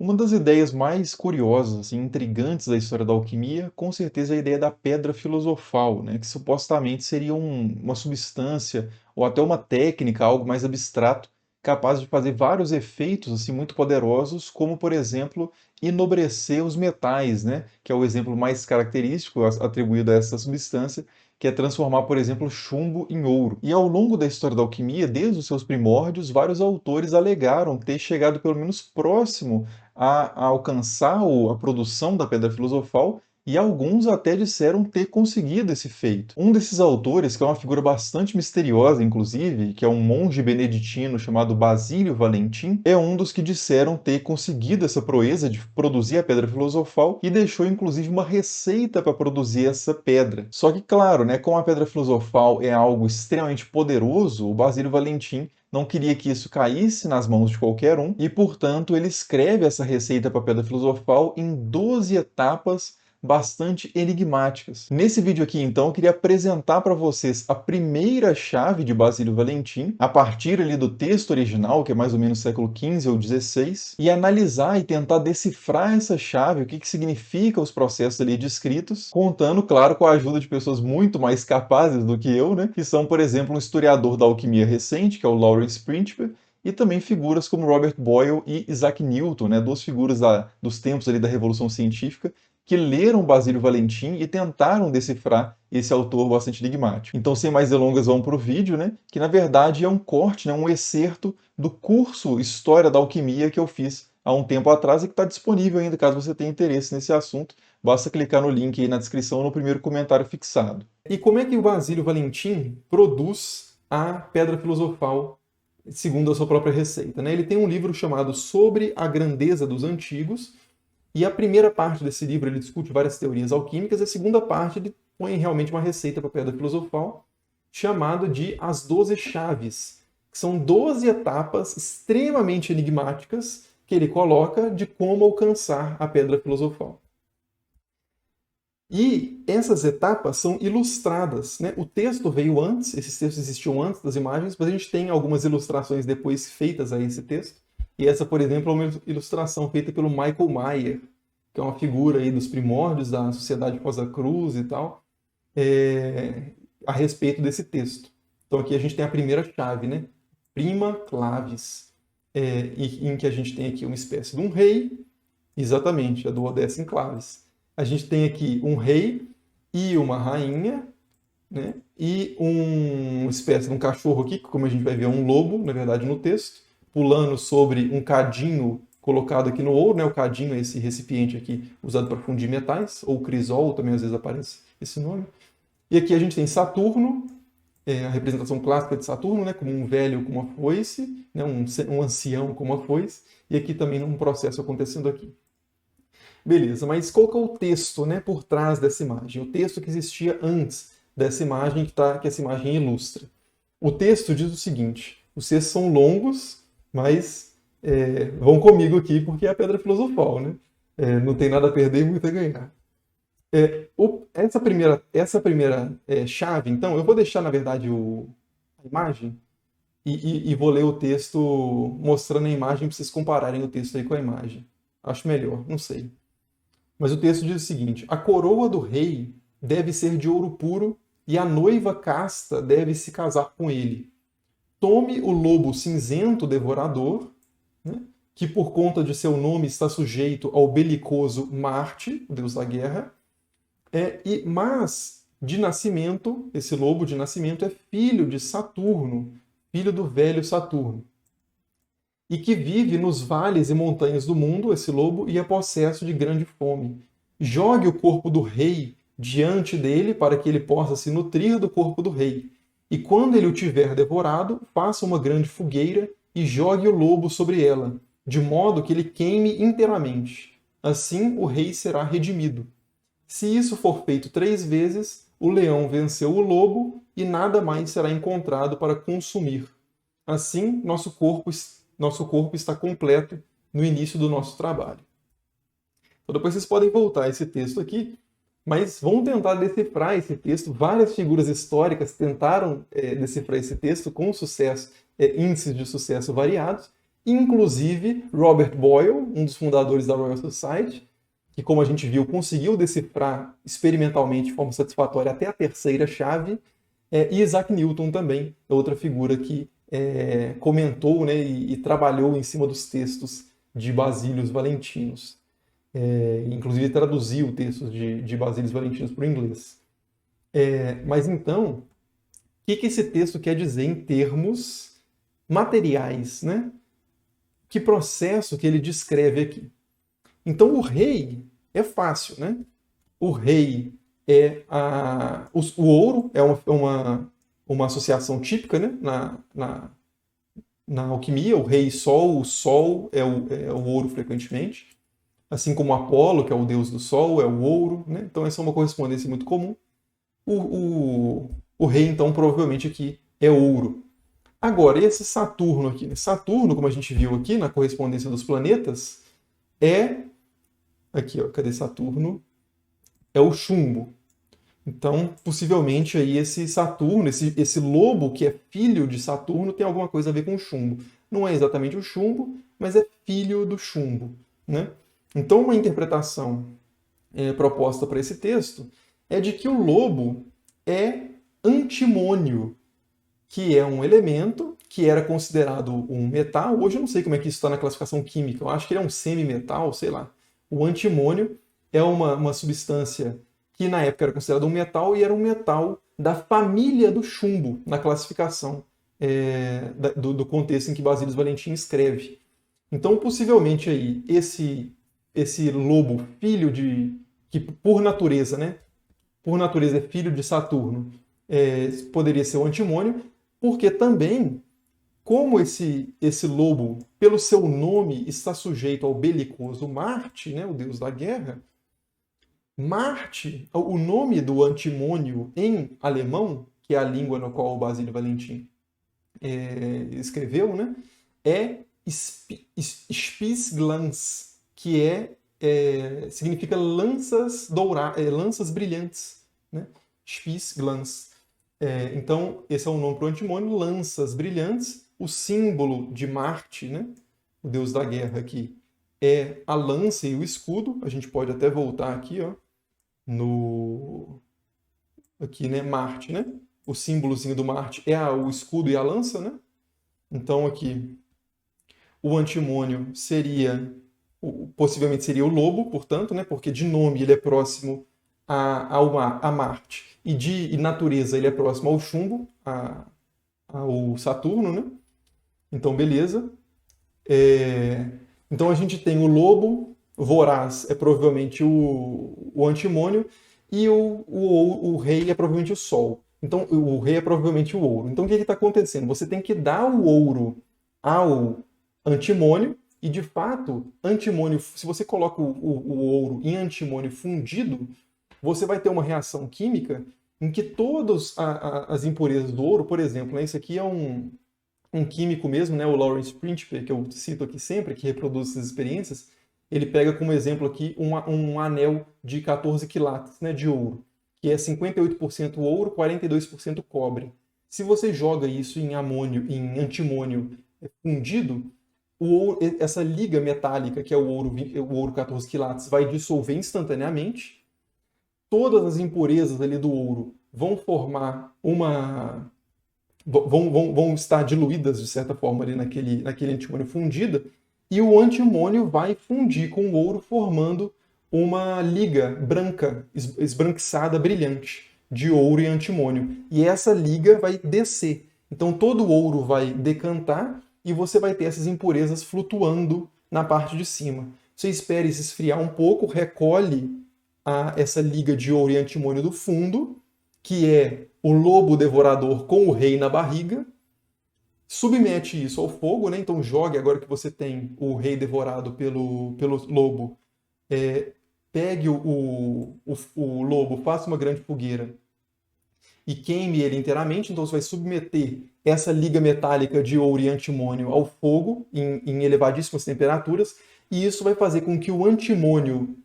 Uma das ideias mais curiosas, assim, intrigantes da história da alquimia, com certeza é a ideia da pedra filosofal, né, que supostamente seria uma substância ou até uma técnica, algo mais abstrato, capaz de fazer vários efeitos assim muito poderosos, como por exemplo, enobrecer os metais, né, que é o exemplo mais característico atribuído a essa substância, que é transformar, por exemplo, chumbo em ouro. E ao longo da história da alquimia, desde os seus primórdios, vários autores alegaram ter chegado pelo menos próximo a alcançar a produção da Pedra Filosofal, e alguns até disseram ter conseguido esse feito. Um desses autores, que é uma figura bastante misteriosa, inclusive, que é um monge beneditino chamado Basílio Valentim, é um dos que disseram ter conseguido essa proeza de produzir a Pedra Filosofal e deixou inclusive uma receita para produzir essa pedra. Só que, claro, né, como a Pedra Filosofal é algo extremamente poderoso, o Basílio Valentim não queria que isso caísse nas mãos de qualquer um e, portanto, ele escreve essa receita para a Pedra Filosofal em 12 etapas bastante enigmáticas. Nesse vídeo aqui, então, eu queria apresentar para vocês a primeira chave de Basílio Valentim, a partir ali do texto original, que é mais ou menos século XV ou XVI, e analisar e tentar decifrar essa chave, o que significa os processos ali descritos, contando, claro, com a ajuda de pessoas muito mais capazes do que eu, né, que são, por exemplo, um historiador da alquimia recente, que é o Lawrence Príncipe, e também figuras como Robert Boyle e Isaac Newton, né, duas figuras dos tempos ali da Revolução Científica, que leram Basílio Valentim e tentaram decifrar esse autor bastante enigmático. Então, sem mais delongas, vamos para o vídeo, né? Que na verdade é um corte, né? Um excerto do curso História da Alquimia que eu fiz há um tempo atrás e que está disponível ainda, caso você tenha interesse nesse assunto. Basta clicar no link aí na descrição, no primeiro comentário fixado. E como é que o Basílio Valentim produz a Pedra Filosofal segundo a sua própria receita, né? Ele tem um livro chamado Sobre a Grandeza dos Antigos, e a primeira parte desse livro ele discute várias teorias alquímicas, e a segunda parte ele põe realmente uma receita para a Pedra Filosofal, chamado de As 12 Chaves, que são 12 etapas extremamente enigmáticas que ele coloca de como alcançar a Pedra Filosofal. E essas etapas são ilustradas, né? O texto veio antes, esses textos existiam antes das imagens, mas a gente tem algumas ilustrações depois feitas a esse texto. E essa, por exemplo, é uma ilustração feita pelo Michael Mayer, que é uma figura aí dos primórdios da Sociedade Rosa Cruz e tal, a respeito desse texto. Então aqui a gente tem a primeira chave, né? Prima clavis, em que a gente tem aqui uma espécie de um rei, exatamente, a duodécima claves. A gente tem aqui um rei e uma rainha, né? E uma espécie de um cachorro aqui, que como a gente vai ver é um lobo, na verdade, no texto, pulando sobre um cadinho colocado aqui no ouro, né? O cadinho é esse recipiente aqui usado para fundir metais, ou crisol também às vezes aparece esse nome. E aqui a gente tem Saturno, a representação clássica de Saturno, né? Como um velho com uma foice, né? Um ancião com uma foice, e aqui também um processo acontecendo aqui. Beleza, mas qual que é o texto, né, por trás dessa imagem? O texto que existia antes dessa imagem que essa imagem ilustra. O texto diz o seguinte: os textos são longos, mas vão comigo aqui porque é a pedra filosofal, né? Não tem nada a perder e muito a ganhar. Essa primeira chave, então, eu vou deixar, na verdade, a imagem e vou ler o texto mostrando a imagem para vocês compararem o texto aí com a imagem. Acho melhor, não sei. Mas o texto diz o seguinte: a coroa do rei deve ser de ouro puro e a noiva casta deve se casar com ele. Tome o lobo cinzento devorador, né, que por conta de seu nome está sujeito ao belicoso Marte, o deus da guerra, mas de nascimento, esse lobo de nascimento é filho de Saturno, filho do velho Saturno, e que vive nos vales e montanhas do mundo, esse lobo, e é possesso de grande fome. Jogue o corpo do rei diante dele para que ele possa se nutrir do corpo do rei. E quando ele o tiver devorado, faça uma grande fogueira e jogue o lobo sobre ela, de modo que ele queime inteiramente. Assim o rei será redimido. Se isso for feito 3 vezes, o leão venceu o lobo e nada mais será encontrado para consumir. Assim, nosso corpo está completo no início do nosso trabalho. Então depois vocês podem voltar a esse texto aqui, mas vamos tentar decifrar esse texto. Várias figuras históricas tentaram decifrar esse texto com sucesso, índices de sucesso variados, inclusive Robert Boyle, um dos fundadores da Royal Society, que, como a gente viu, conseguiu decifrar experimentalmente de forma satisfatória até a terceira chave, e Isaac Newton também é outra figura que comentou, né, e trabalhou em cima dos textos de Basílios Valentinos. Inclusive traduziu textos de Basílios Valentinos para o inglês. Mas então, o que esse texto quer dizer em termos materiais, né? Que processo que ele descreve aqui? Então, o rei é fácil, né? O rei o ouro é uma associação típica, né? Na alquimia, o rei sol, o sol é o ouro frequentemente, assim como Apolo, que é o deus do sol, é o ouro, né? Então essa é uma correspondência muito comum. O rei, então, provavelmente aqui é ouro. Agora, esse Saturno aqui, né? Saturno, como a gente viu aqui na correspondência dos planetas, é. Aqui, ó, cadê Saturno? É o chumbo. Então, possivelmente aí esse Saturno, esse lobo que é filho de Saturno, tem alguma coisa a ver com o chumbo. Não é exatamente o chumbo, mas é filho do chumbo, né? Então, uma interpretação proposta para esse texto é de que o lobo é antimônio, que é um elemento que era considerado um metal. Hoje eu não sei como é que isso está na classificação química, eu acho que ele é um semimetal, sei lá. O antimônio é uma substância que na época era considerado um metal e era um metal da família do chumbo na classificação do contexto em que Basílios Valentim escreve. Então, possivelmente aí, esse lobo, filho de. Que por natureza, né? Por natureza é filho de Saturno, poderia ser o antimônio, porque também, como esse lobo, pelo seu nome, está sujeito ao belicoso Marte, né, o deus da guerra, Marte, o nome do antimônio em alemão, que é a língua na qual o Basílio Valentim escreveu, né, é Spießglanz, que significa lanças brilhantes, né? Spießglanz. Então, esse é o nome para o antimônio, lanças brilhantes. O símbolo de Marte, né? O deus da guerra aqui, é a lança e o escudo. A gente pode até voltar aqui, ó, aqui, né? Marte, né? O símbolozinho do Marte é o escudo e a lança, né? Então, aqui, o antimônio possivelmente seria o lobo, portanto, né? Porque de nome ele é próximo a Marte e de natureza ele é próximo ao chumbo, ao Saturno, né? Então, beleza. Então a gente tem o lobo voraz, é provavelmente o antimônio, e o rei é provavelmente o sol. Então o rei é provavelmente o ouro. Então o que está acontecendo? Você tem que dar o ouro ao antimônio, e de fato, antimônio, se você coloca o ouro em antimônio fundido, você vai ter uma reação química em que todas as impurezas do ouro, por exemplo, né, isso aqui é um químico mesmo, né, o Lawrence Principe, que eu cito aqui sempre, que reproduz essas experiências, ele pega como exemplo aqui um anel de 14 quilates, né, de ouro, que é 58% ouro, 42% cobre. Se você joga isso em antimônio fundido, essa liga metálica, que é o ouro 14 quilates, vai dissolver instantaneamente. Todas as impurezas ali do ouro vão formar vão estar diluídas, de certa forma, ali naquele antimônio fundido, e o antimônio vai fundir com o ouro, formando uma liga branca, esbranquiçada, brilhante, de ouro e antimônio. E essa liga vai descer. Então todo o ouro vai decantar e você vai ter essas impurezas flutuando na parte de cima. Você espera isso esfriar um pouco, recolhe essa liga de ouro e antimônio do fundo, que é o lobo devorador com o rei na barriga, submete isso ao fogo, né? Então jogue, agora que você tem o rei devorado pelo lobo, pegue o lobo, faça uma grande fogueira e queime ele inteiramente. Então você vai submeter essa liga metálica de ouro e antimônio ao fogo em elevadíssimas temperaturas, e isso vai fazer com que o antimônio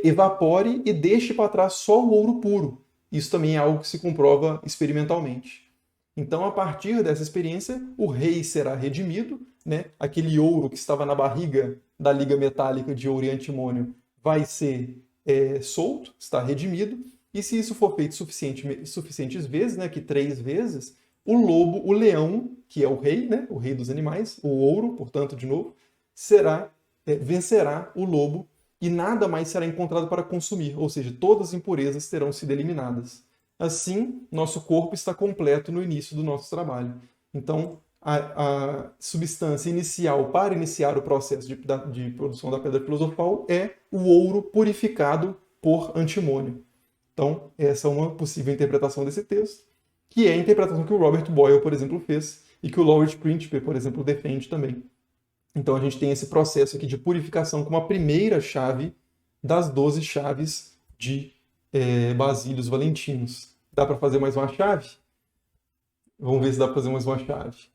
evapore e deixe para trás só o ouro puro. Isso também é algo que se comprova experimentalmente. Então, a partir dessa experiência, o rei será redimido, né, aquele ouro que estava na barriga da liga metálica de ouro e antimônio vai ser solto, está redimido, e se isso for feito suficientes vezes, né, que 3 vezes, o lobo, o leão, que é o rei, né, o rei dos animais, o ouro, portanto, de novo, vencerá o lobo e nada mais será encontrado para consumir, ou seja, todas as impurezas terão sido eliminadas. Assim, nosso corpo está completo no início do nosso trabalho. Então, a substância inicial para iniciar o processo de produção da pedra filosofal é o ouro purificado por antimônio. Então, essa é uma possível interpretação desse texto, que é a interpretação que o Robert Boyle, por exemplo, fez e que o Laurie Príncipe, por exemplo, defende também. Então, a gente tem esse processo aqui de purificação como a primeira chave das 12 chaves de Basílios Valentinos. Dá para fazer mais uma chave? Vamos ver se dá para fazer mais uma chave.